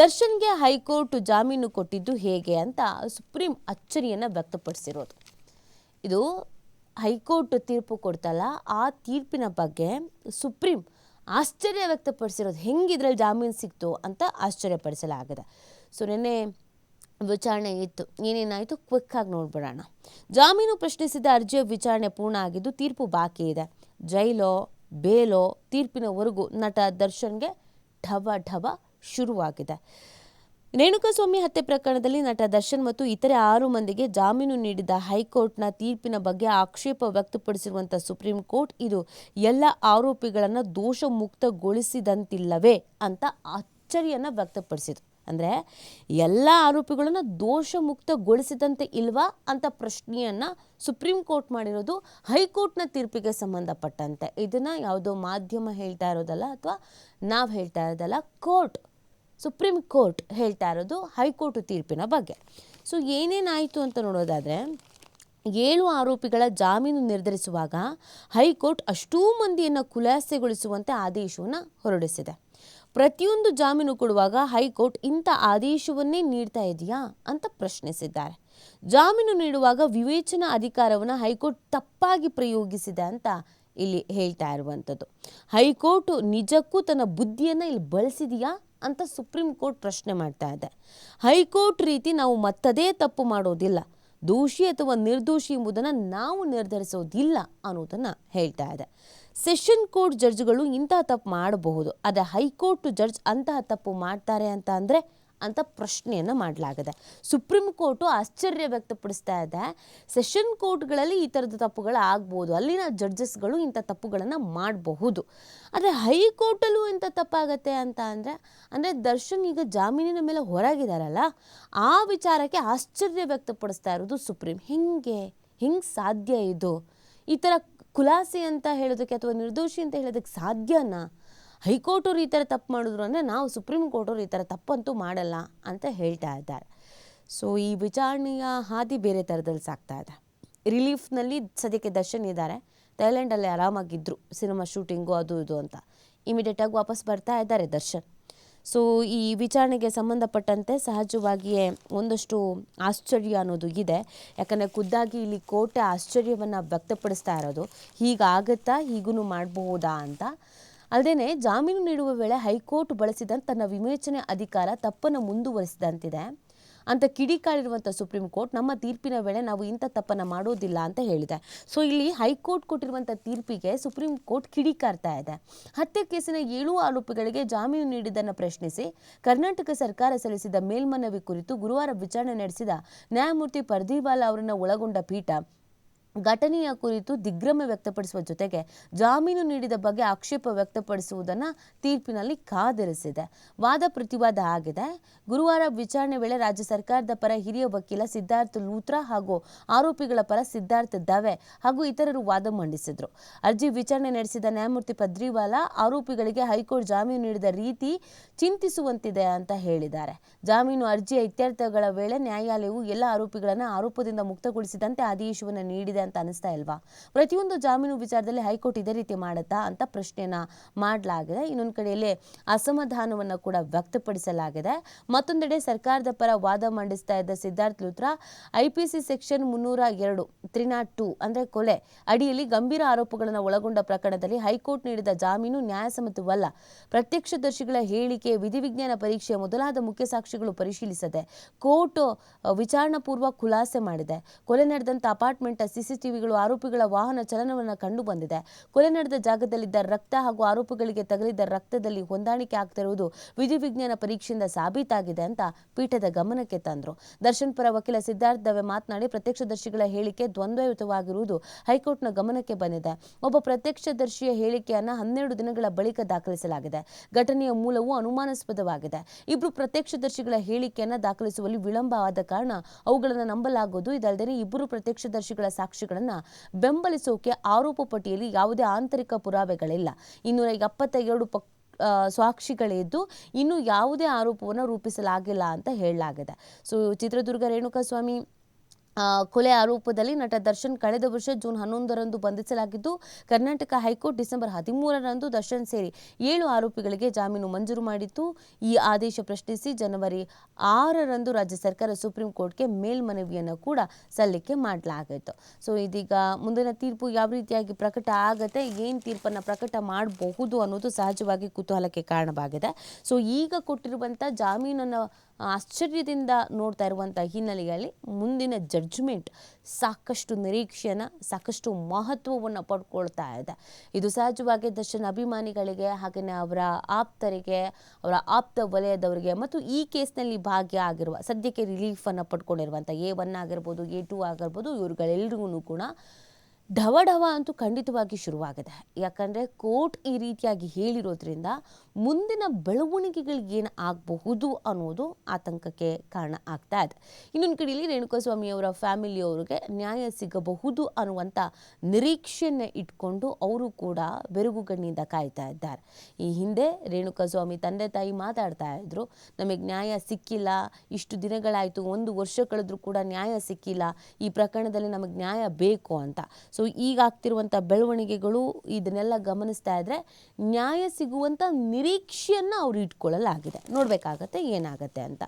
ದರ್ಶನ್ಗೆ ಹೈಕೋರ್ಟ್ ಜಾಮೀನು ಕೊಟ್ಟಿದ್ದು ಹೇಗೆ ಅಂತ ಸುಪ್ರೀಂ ಅಚ್ಚರಿಯನ್ನು ವ್ಯಕ್ತಪಡಿಸಿರೋದು. ಇದು ಹೈಕೋರ್ಟ್ ತೀರ್ಪು ಕೊಡ್ತಲ್ಲ, ಆ ತೀರ್ಪಿನ ಬಗ್ಗೆ ಸುಪ್ರೀಂ ಆಶ್ಚರ್ಯ ವ್ಯಕ್ತಪಡಿಸಿರೋದು. ಹೆಂಗೆ ಇದರಲ್ಲಿ ಜಾಮೀನು ಸಿಕ್ತು ಅಂತ ಆಶ್ಚರ್ಯಪಡಿಸಲಾಗಿದೆ. ಸೊ ನಿನ್ನೆ ವಿಚಾರಣೆ ಇತ್ತು, ಏನೇನಾಯಿತು ಕ್ವಿಕ್ಕಾಗಿ ನೋಡ್ಬಿಡೋಣ. ಜಾಮೀನು ಪ್ರಶ್ನಿಸಿದ ಅರ್ಜಿಯ ವಿಚಾರಣೆ ಪೂರ್ಣ ಆಗಿದ್ದು ತೀರ್ಪು ಬಾಕಿ ಇದೆ. ಜೈಲೋ ಬೇಲೋ ತೀರ್ಪಿನವರೆಗೂ ನಟ ದರ್ಶನ್ಗೆ ಢವ ಶುರುವಾಗಿದೆ. ರೇಣುಕಾಸ್ವಾಮಿ ಹತ್ಯೆ ಪ್ರಕರಣದಲ್ಲಿ ನಟ ದರ್ಶನ್ ಮತ್ತು ಇತರೆ 6 ಮಂದಿಗೆ ಜಾಮೀನು ನೀಡಿದ ಹೈಕೋರ್ಟ್ನ ತೀರ್ಪಿನ ಬಗ್ಗೆ ಆಕ್ಷೇಪ ವ್ಯಕ್ತಪಡಿಸಿರುವಂಥ ಸುಪ್ರೀಂ ಕೋರ್ಟ್ ಇದು ಎಲ್ಲ ಆರೋಪಿಗಳನ್ನು ದೋಷ ಮುಕ್ತಗೊಳಿಸಿದಂತಿಲ್ಲವೇ ಅಂತ ಅಚ್ಚರಿಯನ್ನು ವ್ಯಕ್ತಪಡಿಸಿತು. ಅಂದರೆ ಎಲ್ಲ ಆರೋಪಿಗಳನ್ನು ದೋಷ ಮುಕ್ತಗೊಳಿಸಿದಂತೆ ಇಲ್ವಾ ಅಂತ ಪ್ರಶ್ನೆಯನ್ನು ಸುಪ್ರೀಂ ಕೋರ್ಟ್ ಮಾಡಿರೋದು ಹೈಕೋರ್ಟ್ನ ತೀರ್ಪಿಗೆ ಸಂಬಂಧಪಟ್ಟಂತೆ. ಇದನ್ನು ಯಾವುದೋ ಮಾಧ್ಯಮ ಹೇಳ್ತಾ ಇರೋದಲ್ಲ, ಅಥವಾ ನಾವು ಹೇಳ್ತಾ ಇರೋದಲ್ಲ, ಸುಪ್ರೀಂ ಕೋರ್ಟ್ ಹೇಳ್ತಾ ಇರೋದು ಹೈಕೋರ್ಟ್ ತೀರ್ಪಿನ ಬಗ್ಗೆ. ಸೊ ಏನೇನಾಯಿತು ಅಂತ ನೋಡೋದಾದರೆ, 7 ಆರೋಪಿಗಳ ಜಾಮೀನು ನಿರ್ಧರಿಸುವಾಗ ಹೈಕೋರ್ಟ್ ಅಷ್ಟೂ ಮಂದಿಯನ್ನು ಖುಲಾಸೆಗೊಳಿಸುವಂತೆ ಆದೇಶವನ್ನು ಹೊರಡಿಸಿದೆ. ಪ್ರತಿಯೊಂದು ಜಾಮೀನು ಕೊಡುವಾಗ ಹೈಕೋರ್ಟ್ ಇಂಥ ಆದೇಶವನ್ನೇ ನೀಡ್ತಾ ಇದೆಯಾ ಅಂತ ಪ್ರಶ್ನಿಸಿದ್ದಾರೆ. ಜಾಮೀನು ನೀಡುವಾಗ ವಿವೇಚನಾ ಅಧಿಕಾರವನ್ನು ಹೈಕೋರ್ಟ್ ತಪ್ಪಾಗಿ ಪ್ರಯೋಗಿಸಿದೆ ಅಂತ ಇಲ್ಲಿ ಹೇಳ್ತಾ ಇರುವಂಥದ್ದು. ಹೈಕೋರ್ಟ್ ನಿಜಕ್ಕೂ ತನ್ನ ಬುದ್ಧಿಯನ್ನು ಇಲ್ಲಿ ಬಳಸಿದೆಯಾ ಅಂತ ಸುಪ್ರೀಂ ಕೋರ್ಟ್ ಪ್ರಶ್ನೆ ಮಾಡ್ತಾ ಇದೆ. ಹೈಕೋರ್ಟ್ ರೀತಿ ನಾವು ಮತ್ತದೇ ತಪ್ಪು ಮಾಡೋದಿಲ್ಲ, ದೋಷಿ ಅಥವಾ ನಿರ್ದೋಷಿ ಎಂಬುದನ್ನು ನಾವು ನಿರ್ಧರಿಸೋದಿಲ್ಲ ಅನ್ನೋದನ್ನು ಹೇಳ್ತಾ ಇದೆ. ಸೆಷನ್ ಕೋರ್ಟ್ ಜಡ್ಜ್ಗಳು ಇಂತಹ ತಪ್ಪು ಮಾಡಬಹುದು, ಆದರೆ ಹೈಕೋರ್ಟ್ ಜಡ್ಜ್ ಅಂತಹ ತಪ್ಪು ಮಾಡ್ತಾರೆ ಅಂತ ಪ್ರಶ್ನೆಯನ್ನು ಮಾಡಲಾಗಿದೆ. ಸುಪ್ರೀಂ ಕೋರ್ಟು ಆಶ್ಚರ್ಯ ವ್ಯಕ್ತಪಡಿಸ್ತಾ ಇದೆ. ಸೆಷನ್ ಕೋರ್ಟ್ಗಳಲ್ಲಿ ಈ ಥರದ ತಪ್ಪುಗಳು ಆಗ್ಬೋದು, ಅಲ್ಲಿನ ಜಡ್ಜಸ್ಗಳು ಇಂಥ ತಪ್ಪುಗಳನ್ನು ಮಾಡಬಹುದು, ಆದರೆ ಹೈಕೋರ್ಟಲ್ಲೂ ಇಂಥ ತಪ್ಪಾಗತ್ತೆ ಅಂದರೆ ದರ್ಶನ್ ಈಗ ಜಾಮೀನಿನ ಮೇಲೆ ಹೊರಗಿದಾರಲ್ಲ, ಆ ವಿಚಾರಕ್ಕೆ ಆಶ್ಚರ್ಯ ವ್ಯಕ್ತಪಡಿಸ್ತಾ ಇರೋದು ಸುಪ್ರೀಂ. ಹೆಂಗೆ ಸಾಧ್ಯ ಇದು? ಈ ಥರ ಖುಲಾಸೆ ಅಂತ ಹೇಳೋದಕ್ಕೆ ಅಥವಾ ನಿರ್ದೋಷಿ ಅಂತ ಹೇಳೋದಕ್ಕೆ ಸಾಧ್ಯನಾ? ಹೈಕೋರ್ಟ್ ಅವ್ರು ಈ ಥರ ತಪ್ಪು ಮಾಡಿದ್ರು ಅಂದರೆ ನಾವು ಸುಪ್ರೀಂ ಕೋರ್ಟ್ ಅವ್ರು ಈ ಥರ ತಪ್ಪಂತೂ ಮಾಡಲ್ಲ ಅಂತ ಹೇಳ್ತಾ ಇದ್ದಾರೆ. ಸೊ ಈ ವಿಚಾರಣೆಯ ಹಾದಿ ಬೇರೆ ಥರದಲ್ಲಿ ಸಾಗ್ತಾ ಇದೆ. ರಿಲೀಫ್ನಲ್ಲಿ ಸದ್ಯಕ್ಕೆ ದರ್ಶನ್ ಇದ್ದಾರೆ, ಥೈಲ್ಯಾಂಡಲ್ಲಿ ಆರಾಮಾಗಿದ್ದರು, ಸಿನಿಮಾ ಶೂಟಿಂಗು ಅದು ಇದು ಅಂತ. ಇಮಿಡಿಯೇಟಾಗಿ ವಾಪಸ್ ಬರ್ತಾ ಇದ್ದಾರೆ ದರ್ಶನ್. ಸೊ ಈ ವಿಚಾರಣೆಗೆ ಸಂಬಂಧಪಟ್ಟಂತೆ ಸಹಜವಾಗಿಯೇ ಒಂದಷ್ಟು ಆಶ್ಚರ್ಯ ಅನ್ನೋದು ಇದೆ. ಯಾಕಂದರೆ ಖುದ್ದಾಗಿ ಇಲ್ಲಿ ಕೋರ್ಟೆ ಆಶ್ಚರ್ಯವನ್ನು ವ್ಯಕ್ತಪಡಿಸ್ತಾ ಇರೋದು, ಹೀಗಾಗತ್ತಾ, ಹೀಗೂ ಮಾಡಬಹುದಾ ಅಂತ. ಅಲ್ಲದೆ ಜಾಮೀನು ನೀಡುವ ವೇಳೆ ಹೈಕೋರ್ಟ್ ಬಳಸಿದ ತನ್ನ ವಿವೇಚನೆ ಅಧಿಕಾರ ತಪ್ಪನ್ನು ಮುಂದುವರಿಸಿದಂತಿದೆ ಅಂತ ಕಿಡಿಕಾರಿರುವಂಥ ಸುಪ್ರೀಂ ಕೋರ್ಟ್ ನಮ್ಮ ತೀರ್ಪಿನ ವೇಳೆ ನಾವು ಇಂಥ ತಪ್ಪನ್ನು ಮಾಡೋದಿಲ್ಲ ಅಂತ ಹೇಳಿದೆ. ಸೊ ಇಲ್ಲಿ ಹೈಕೋರ್ಟ್ ಕೊಟ್ಟಿರುವಂಥ ತೀರ್ಪಿಗೆ ಸುಪ್ರೀಂ ಕೋರ್ಟ್ ಕಿಡಿಕಾರ್ತಾ ಇದೆ. ಹತ್ಯೆ ಕೇಸಿನ 7 ಆರೋಪಿಗಳಿಗೆ ಜಾಮೀನು ನೀಡಿದ್ದನ್ನು ಪ್ರಶ್ನಿಸಿ ಕರ್ನಾಟಕ ಸರ್ಕಾರ ಸಲ್ಲಿಸಿದ ಮೇಲ್ಮನವಿ ಕುರಿತು ಗುರುವಾರ ವಿಚಾರಣೆ ನಡೆಸಿದ ನ್ಯಾಯಮೂರ್ತಿ ಪರ್ದಿವಾಲಾ ಅವರನ್ನು ಒಳಗೊಂಡ ಪೀಠ ಘಟನೆಯ ಕುರಿತು ದಿಗ್ಭ್ರಮೆ ವ್ಯಕ್ತಪಡಿಸುವ ಜೊತೆಗೆ ಜಾಮೀನು ನೀಡಿದ ಬಗ್ಗೆ ಆಕ್ಷೇಪ ವ್ಯಕ್ತಪಡಿಸುವುದನ್ನು ತೀರ್ಪಿನಲ್ಲಿ ಕಾದಿರಿಸಿದೆ. ವಾದ ಪ್ರತಿವಾದ ಆಗಿದೆ. ಗುರುವಾರ ವಿಚಾರಣೆ ವೇಳೆ ರಾಜ್ಯ ಸರ್ಕಾರದ ಪರ ಹಿರಿಯ ವಕೀಲ ಸಿದ್ಧಾರ್ಥ ಲೂಥ್ರಾ ಹಾಗೂ ಆರೋಪಿಗಳ ಪರ ಸಿದ್ಧಾರ್ಥ ದವೆ ಹಾಗೂ ಇತರರು ವಾದ ಮಂಡಿಸಿದರು. ಅರ್ಜಿ ವಿಚಾರಣೆ ನಡೆಸಿದ ನ್ಯಾಯಮೂರ್ತಿ ಪರ್ದಿವಾಲಾ ಆರೋಪಿಗಳಿಗೆ ಹೈಕೋರ್ಟ್ ಜಾಮೀನು ನೀಡಿದ ರೀತಿ ಚಿಂತಿಸುವಂತಿದೆ ಅಂತ ಹೇಳಿದ್ದಾರೆ. ಜಾಮೀನು ಅರ್ಜಿಯ ಇತ್ಯರ್ಥಗಳ ವೇಳೆ ನ್ಯಾಯಾಲಯವು ಎಲ್ಲ ಆರೋಪಿಗಳನ್ನು ಆರೋಪದಿಂದ ಮುಕ್ತಗೊಳಿಸಿದಂತೆ ಆದೇಶವನ್ನು ನೀಡಿದೆ ಅಂತ ಅನಿಸ್ತಾ ಇಲ್ವಾ? ಪ್ರತಿಯೊಂದು ಜಾಮೀನು ವಿಚಾರದಲ್ಲಿ ಹೈಕೋರ್ಟ್ ಇದೇ ರೀತಿ ಮಾಡುತ್ತಾ ಅಂತ ಪ್ರಶ್ನೆಯನ್ನ ಮಾಡಲಾಗಿದೆ. ಇನ್ನೊಂದು ಕಡೆಯಲ್ಲಿ ಅಸಮಾಧಾನವನ್ನು ಕೂಡ ವ್ಯಕ್ತಪಡಿಸಲಾಗಿದೆ. ಮತ್ತೊಂದೆಡೆ ಸರ್ಕಾರದ ಪರ ವಾದ ಮಂಡಿಸ್ತಾ ಇದ್ದ ಸಿದ್ಧಾರ್ಥ ಲೂಥ್ರಾ ಐಪಿಸಿ ಸೆಕ್ಷನ್ 302 ಅಂದರೆ ಕೊಲೆ ಅಡಿಯಲ್ಲಿ ಗಂಭೀರ ಆರೋಪಗಳನ್ನು ಒಳಗೊಂಡ ಪ್ರಕರಣದಲ್ಲಿ ಹೈಕೋರ್ಟ್ ನೀಡಿದ ಜಾಮೀನು ನ್ಯಾಯಸಮ್ಮತವಲ್ಲ, ಪ್ರತ್ಯಕ್ಷದರ್ಶಿಗಳ ಹೇಳಿಕೆ, ವಿಧಿವಿಜ್ಞಾನ ಪರೀಕ್ಷೆ ಮೊದಲಾದ ಮುಖ್ಯ ಸಾಕ್ಷಿಗಳು ಪರಿಶೀಲಿಸದೆ ಕೋರ್ಟ್ ವಿಚಾರಣಾ ಪೂರ್ವ ಖುಲಾಸೆ ಮಾಡಿದೆ. ಕೊಲೆ ನಡೆದಂತ ಅಪಾರ್ಟ್ಮೆಂಟ್ ಸಿಸಿಟಿವಿಗಳು ಆರೋಪಿಗಳ ವಾಹನ ಚಲನವನ್ನು ಕಂಡು ಬಂದಿದೆ. ಕೊಲೆ ನಡೆದ ಜಾಗದಲ್ಲಿದ್ದ ರಕ್ತ ಹಾಗೂ ಆರೋಪಿಗಳಿಗೆ ತಗುಲಿದ್ದ ರಕ್ತದಲ್ಲಿ ಹೊಂದಾಣಿಕೆ ಆಗ್ತಿರುವುದು ವಿಧಿವಿಜ್ಞಾನ ಪರೀಕ್ಷೆಯಿಂದ ಸಾಬೀತಾಗಿದೆ ಅಂತ ಪೀಠದ ಗಮನಕ್ಕೆ ತಂದರು. ದರ್ಶನ್ ಪರ ವಕೀಲ ಸಿದ್ಧಾರ್ಥ ದವೆ ಮಾತನಾಡಿ ಪ್ರತ್ಯಕ್ಷದರ್ಶಿಗಳ ಹೇಳಿಕೆ ದ್ವಂದ್ವಯುತವಾಗಿರುವುದು ಹೈಕೋರ್ಟ್ನ ಗಮನಕ್ಕೆ ಬಂದಿದೆ. ಒಬ್ಬ ಪ್ರತ್ಯಕ್ಷದರ್ಶಿಯ ಹೇಳಿಕೆಯನ್ನು 12 ದಿನಗಳ ಬಳಿಕ ದಾಖಲಿಸಲಾಗಿದೆ. ಘಟನೆಯ ಮೂಲವು ಅನುಮಾನಾಸ್ಪದವಾಗಿದೆ. ಇಬ್ಬರು ಪ್ರತ್ಯಕ್ಷದರ್ಶಿಗಳ ಹೇಳಿಕೆಯನ್ನು ದಾಖಲಿಸುವಲ್ಲಿ ವಿಳಂಬ ಆದ ಕಾರಣ ಅವುಗಳನ್ನು ನಂಬಲಾಗುವುದು. ಇದಲ್ಲದೆ ಇಬ್ಬರು ಪ್ರತ್ಯಕ್ಷದರ್ಶಿಗಳ ಸಾಕ್ಷಿಗಳನ್ನು ಬೆಂಬಲಿಸೋಕೆ ಆರೋಪ ಪಟ್ಟಿಯಲ್ಲಿ ಯಾವುದೇ ಆಂತರಿಕ ಪುರಾವೆಗಳಿಲ್ಲ. 272 ಸಾಕ್ಷಿಗಳಿದ್ದು ಇನ್ನೂ ಯಾವುದೇ ಆರೋಪವನ್ನು ರೂಪಿಸಲಾಗಿಲ್ಲ ಅಂತ ಹೇಳಲಾಗಿದೆ. ಸೊ ಚಿತ್ರದುರ್ಗ ರೇಣುಕಾಸ್ವಾಮಿ ಕೊಲೆ ಆರೋಪದಲ್ಲಿ ನಟ ದರ್ಶನ್ ಕಳೆದ ವರ್ಷ ಜೂನ್ 11ರಂದು ಬಂಧಿಸಲಾಗಿದ್ದು, ಕರ್ನಾಟಕ ಹೈಕೋರ್ಟ್ ಡಿಸೆಂಬರ್ 13ರಂದು ದರ್ಶನ್ ಸೇರಿ 7 ಆರೋಪಿಗಳಿಗೆ ಜಾಮೀನು ಮಂಜೂರು ಮಾಡಿತ್ತು. ಈ ಆದೇಶ ಪ್ರಶ್ನಿಸಿ ಜನವರಿ 6ರಂದು ರಾಜ್ಯ ಸರ್ಕಾರ ಸುಪ್ರೀಂ ಕೋರ್ಟ್ಗೆ ಮೇಲ್ಮನವಿಯನ್ನು ಕೂಡ ಸಲ್ಲಿಕೆ ಮಾಡಲಾಗಿತ್ತು. ಸೊ ಇದೀಗ ಮುಂದಿನ ತೀರ್ಪು ಯಾವ ರೀತಿಯಾಗಿ ಪ್ರಕಟ ಆಗುತ್ತೆ, ಏನು ತೀರ್ಪನ್ನು ಪ್ರಕಟ ಮಾಡಬಹುದು ಅನ್ನೋದು ಸಹಜವಾಗಿ ಕುತೂಹಲಕ್ಕೆ ಕಾರಣವಾಗಿದೆ. ಸೊ ಈಗ ಕೊಟ್ಟಿರುವಂಥ ಜಾಮೀನನ್ನು ಆಶ್ಚರ್ಯದಿಂದ ನೋಡ್ತಾ ಇರುವಂಥ ಹಿನ್ನೆಲೆಯಲ್ಲಿ ಮುಂದಿನ ಜಡ್ಜ್ಮೆಂಟ್ ಸಾಕಷ್ಟು ನಿರೀಕ್ಷೆಯನ್ನು, ಸಾಕಷ್ಟು ಮಹತ್ವವನ್ನು ಪಡ್ಕೊಳ್ತಾ ಇದೆ. ಇದು ಸಹಜವಾಗಿ ದರ್ಶನ್ ಅಭಿಮಾನಿಗಳಿಗೆ, ಹಾಗೆಯೇ ಅವರ ಆಪ್ತರಿಗೆ, ಅವರ ಆಪ್ತ ವಲಯದವರಿಗೆ ಮತ್ತು ಈ ಕೇಸ್ನಲ್ಲಿ ಭಾಗ್ಯ ಆಗಿರುವ, ಸದ್ಯಕ್ಕೆ ರಿಲೀಫನ್ನು ಪಡ್ಕೊಂಡಿರುವಂಥ A1 ಆಗಿರ್ಬೋದು, A2 ಆಗಿರ್ಬೋದು, ಇವ್ರುಗಳೆಲ್ಲರಿಗೂ ಕೂಡ ಢವಢವ ಅಂತೂ ಖಂಡಿತವಾಗಿ ಶುರುವಾಗಿದೆ. ಯಾಕಂದರೆ ಕೋರ್ಟ್ ಈ ರೀತಿಯಾಗಿ ಹೇಳಿರೋದ್ರಿಂದ ಮುಂದಿನ ಬೆಳವಣಿಗೆಗಳು ಏನು ಆಗಬಹುದು ಅನ್ನೋದು ಆತಂಕಕ್ಕೆ ಕಾರಣ ಆಗ್ತಾ ಇದೆ. ಇನ್ನೊಂದು ಕಡೆಯಲ್ಲಿ ರೇಣುಕಾಸ್ವಾಮಿಯವರ ಫ್ಯಾಮಿಲಿಯವರಿಗೆ ನ್ಯಾಯ ಸಿಗಬಹುದು ಅನ್ನುವಂಥ ನಿರೀಕ್ಷೆಯನ್ನು ಇಟ್ಕೊಂಡು ಅವರು ಕೂಡ ಬೆರಗುಗಣ್ಣಿಂದ ಕಾಯ್ತಾ ಇದ್ದಾರೆ. ಈ ಹಿಂದೆ ರೇಣುಕಾಸ್ವಾಮಿ ತಂದೆ ತಾಯಿ ಮಾತಾಡ್ತಾ ಇದ್ರು, ನಮಗೆ ನ್ಯಾಯ ಸಿಕ್ಕಿಲ್ಲ, ಇಷ್ಟು ದಿನಗಳಾಯಿತು, 1 ವರ್ಷ ಕಳೆದ್ರೂ ಕೂಡ ನ್ಯಾಯ ಸಿಕ್ಕಿಲ್ಲ, ಈ ಪ್ರಕರಣದಲ್ಲಿ ನಮಗೆ ನ್ಯಾಯ ಬೇಕು ಅಂತ. ಸೊ ಈಗ ಆಗ್ತಿರುವಂಥ ಬೆಳವಣಿಗೆಗಳು ಇದನ್ನೆಲ್ಲ ಗಮನಿಸ್ತಾ ಇದ್ರೆ ನ್ಯಾಯ ಸಿಗುವಂಥ ನಿರೀಕ್ಷೆಯನ್ನು ಅವರು ಇಟ್ಕೊಳ್ಳಲಾಗಿದೆ. ನೋಡಬೇಕಾಗತ್ತೆ ಏನಾಗುತ್ತೆ ಅಂತ.